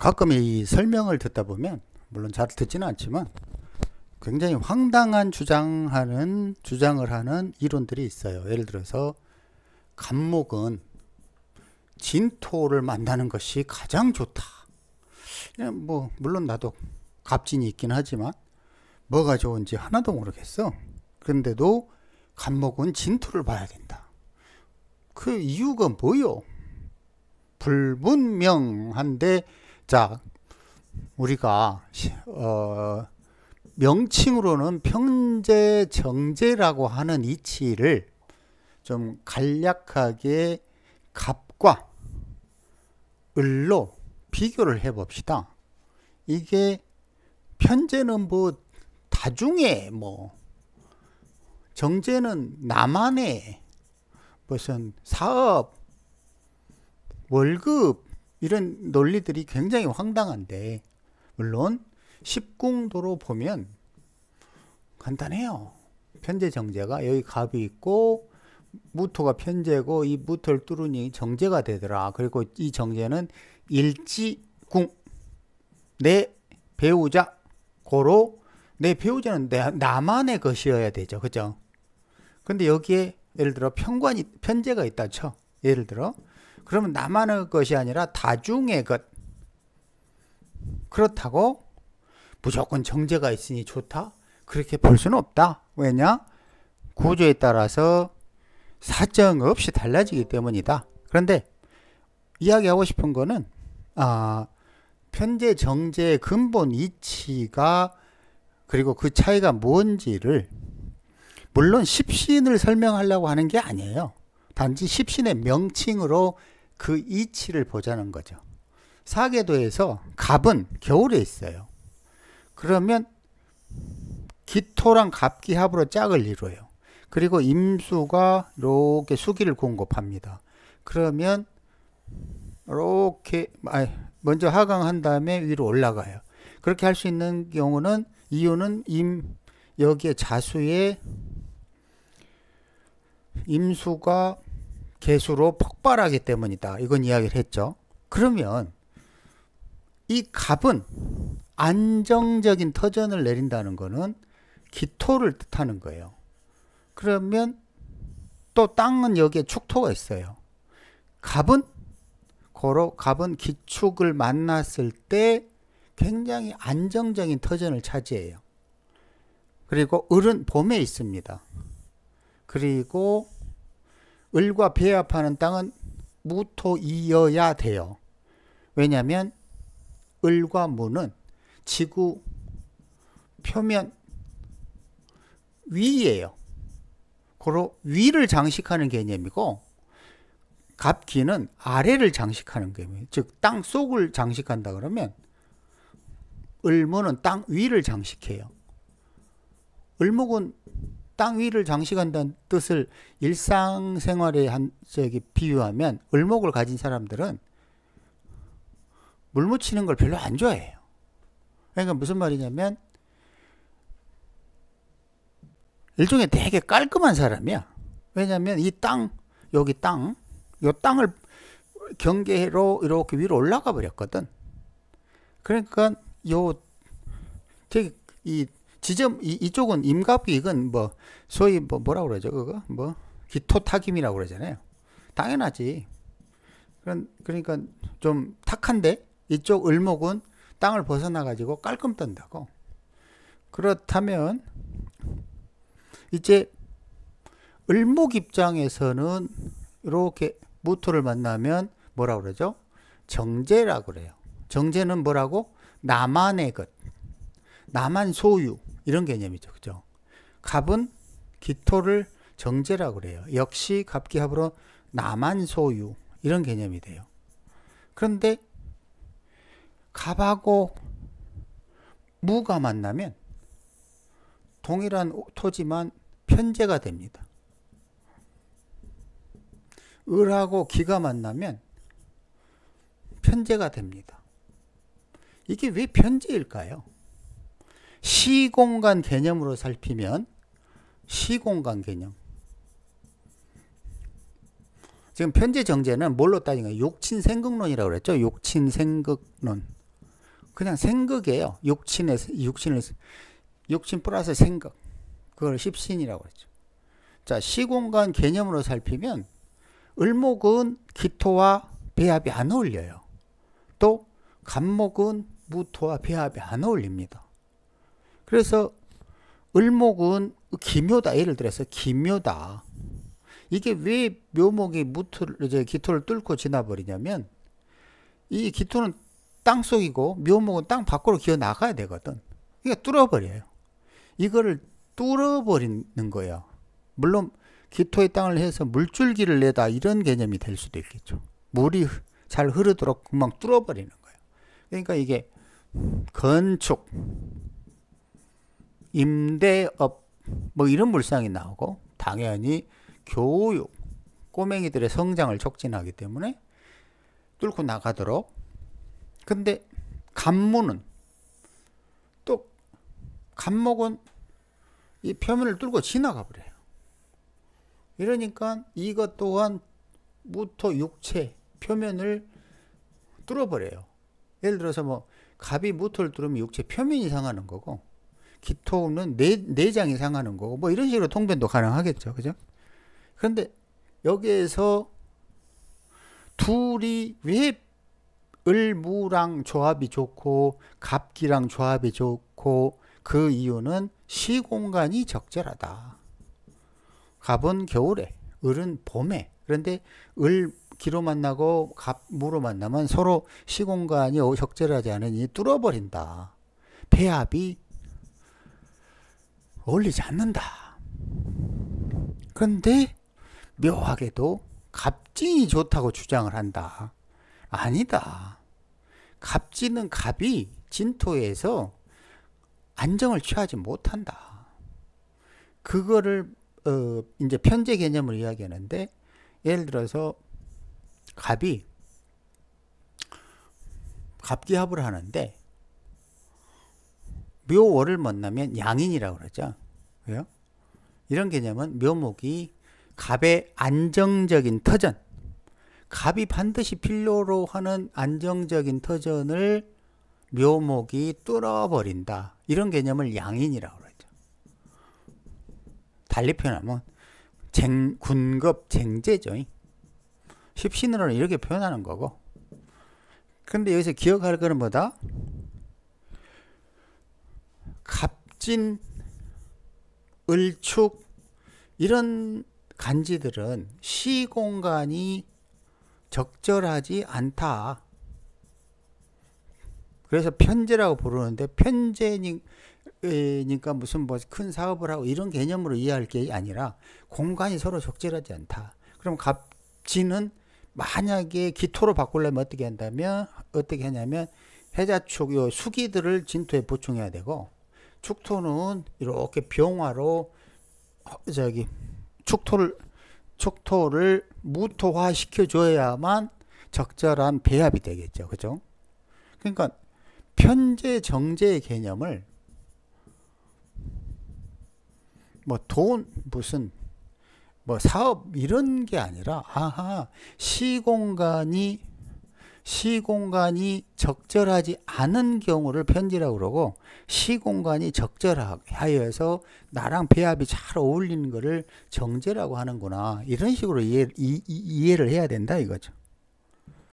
가끔 이 설명을 듣다 보면, 물론 잘 듣지는 않지만 굉장히 황당한 주장을 하는 이론들이 있어요. 예를 들어서 갑목은 진토를 만나는 것이 가장 좋다. 뭐 물론 나도 갑진이 있긴 하지만 뭐가 좋은지 하나도 모르겠어. 그런데도 갑목은 진토를 봐야 된다. 그 이유가 뭐요? 불분명한데, 자, 우리가 명칭으로는 편재정제라고 하는 이치를 좀 간략하게 갑과 을로 비교를 해 봅시다. 이게 편재는 뭐 다중에, 뭐 정제는 나만의 무슨 사업, 월급, 이런 논리들이 굉장히 황당한데, 물론 십궁도로 보면 간단해요. 편재 정제가 여기 갑이 있고 무토가 편재고 이 무토를 뚫으니 정제가 되더라. 그리고 이 정제는 일지궁, 내 배우자, 고로 내 배우자는 나만의 것이어야 되죠. 그죠? 근데 여기에 예를 들어 편재가 있다 쳐. 예를 들어 그러면 나만의 것이 아니라 다중의 것. 그렇다고 무조건 정제가 있으니 좋다? 그렇게 볼 수는 없다. 왜냐? 구조에 따라서 사정없이 달라지기 때문이다. 그런데 이야기하고 싶은 거는 편재 정제의 근본 이치가, 그리고 그 차이가 뭔지를, 물론 십신을 설명하려고 하는 게 아니에요. 단지 십신의 명칭으로 그 이치를 보자는 거죠. 사계도에서 갑은 겨울에 있어요. 그러면 기토랑 갑기합으로 짝을 이루어요. 그리고 임수가 이렇게 수기를 공급합니다. 그러면 이렇게 먼저 하강한 다음에 위로 올라가요. 그렇게 할 수 있는 경우는, 이유는 여기에 자수에 임수가 개수로 폭발하기 때문이다. 이건 이야기를 했죠. 그러면 이 갑은 안정적인 터전을 내린다는 것은 기토를 뜻하는 거예요. 그러면 또 땅은 여기에 축토가 있어요. 갑은 기축을 만났을 때 굉장히 안정적인 터전을 차지해요. 그리고 을은 봄에 있습니다. 그리고 을과 배합하는 땅은 무토이어야 돼요. 왜냐하면 을과 무는 지구 표면 위예요. 고로 위를 장식하는 개념이고, 갑기는 아래를 장식하는 개념이에요. 즉 땅 속을 장식한다 그러면 을무는 땅 위를 장식해요. 을목은 땅 위를 장식한다는 뜻을 일상생활에 비유하면, 을목을 가진 사람들은 물 묻히는 걸 별로 안 좋아해요. 그러니까 무슨 말이냐면 일종의 되게 깔끔한 사람이야. 왜냐하면 이 땅, 여기 땅, 이 땅을 경계로 이렇게 위로 올라가 버렸거든. 그러니까 되게 이쪽은 임갑기익은 뭐 소위 뭐라고 그러죠? 그거 뭐 기토탁임이라고 그러잖아요. 당연하지. 그러니까 좀 탁한데, 이쪽 을목은 땅을 벗어나 가지고 깔끔 떤다고. 그렇다면 이제 을목 입장에서는 이렇게 무토를 만나면 뭐라고 그러죠? 정제라고 그래요. 정제는 뭐라고? 나만의 것, 나만 소유, 이런 개념이죠. 그죠? 갑은 기토를 정제라고 그래요. 역시 갑기합으로 나만 소유, 이런 개념이 돼요. 그런데 갑하고 무가 만나면 동일한 토지만 편재가 됩니다. 을하고 기가 만나면 편재가 됩니다. 이게 왜 편재일까요? 시공간 개념으로 살피면, 시공간 개념, 지금 편재 정제는 뭘로 따진 거예요? 욕친생극론이라고 그랬죠. 욕친생극론. 그냥 생극이에요. 육친 플러스 생극. 그걸 십신이라고 그러죠. 자, 시공간 개념으로 살피면 을목은 기토와 배합이 안 어울려요. 또 간목은 무토와 배합이 안 어울립니다. 그래서 을목은 기묘다. 예를 들어서 기묘다. 이게 왜 묘목이 기토를 뚫고 지나버리냐면 이 기토는 땅속이고 묘목은 땅 밖으로 기어 나가야 되거든. 그러니까 뚫어버려요. 이거를 뚫어버리는 거예요. 물론 기토의 땅을 해서 물줄기를 내다 이런 개념이 될 수도 있겠죠. 물이 잘 흐르도록 금방 뚫어버리는 거예요. 그러니까 이게 건축, 임대업 뭐 이런 물상이 나오고 당연히 교육, 꼬맹이들의 성장을 촉진하기 때문에 뚫고 나가도록. 근데 간무는 또 간목은 이 표면을 뚫고 지나가 버려요. 이러니까 이것 또한 무토 육체 표면을 뚫어버려요. 예를 들어서 뭐 갑이 무토를 뚫으면 육체 표면이 상하는 거고 기토는 내장이 상하는 거고 뭐 이런 식으로 통변도 가능하겠죠. 그죠? 그런데 여기에서 둘이 왜 을무랑 조합이 좋고 갑기랑 조합이 좋고 그 이유는 시공간이 적절하다. 갑은 겨울에, 을은 봄에. 그런데 을 기로 만나고 갑 무로 만나면 서로 시공간이 적절하지 않으니 뚫어버린다. 배합이 어울리지 않는다. 그런데 묘하게도 갑진이 좋다고 주장을 한다. 아니다. 갑진은 갑이 진토에서 안정을 취하지 못한다. 그거를 이제 편제 개념을 이야기하는데 예를 들어서 갑이 갑기합을 하는데 묘월을 만나면 양인이라고 그러죠. 왜요? 이런 개념은 묘목이 갑의 안정적인 터전, 갑이 반드시 필요로 하는 안정적인 터전을 묘목이 뚫어버린다. 이런 개념을 양인이라고 그러죠. 달리 표현하면 군급 쟁제죠. 십신으로는 이렇게 표현하는 거고. 근데 여기서 기억할 거는 뭐다? 갑진, 을축 이런 간지들은 시공간이 적절하지 않다. 그래서 편제라고 부르는데 편제니까 무슨 뭐 큰 사업을 하고 이런 개념으로 이해할 게 아니라 공간이 서로 적절하지 않다. 그럼 갑진은 만약에 기토로 바꾸려면 어떻게 하냐면 해자축 요 수기들을 진토에 보충해야 되고 축토는 이렇게 병화로 축토를 무토화 시켜줘야만 적절한 배합이 되겠죠. 그죠? 그러니까 편제 정제의 개념을 뭐 돈 무슨 뭐 사업 이런 게 아니라 시공간이 적절하지 않은 경우를 편제라고 그러고 시공간이 적절하여서 나랑 배합이 잘 어울리는 거를 정제라고 하는구나. 이런 식으로 이해를 해야 된다 이거죠.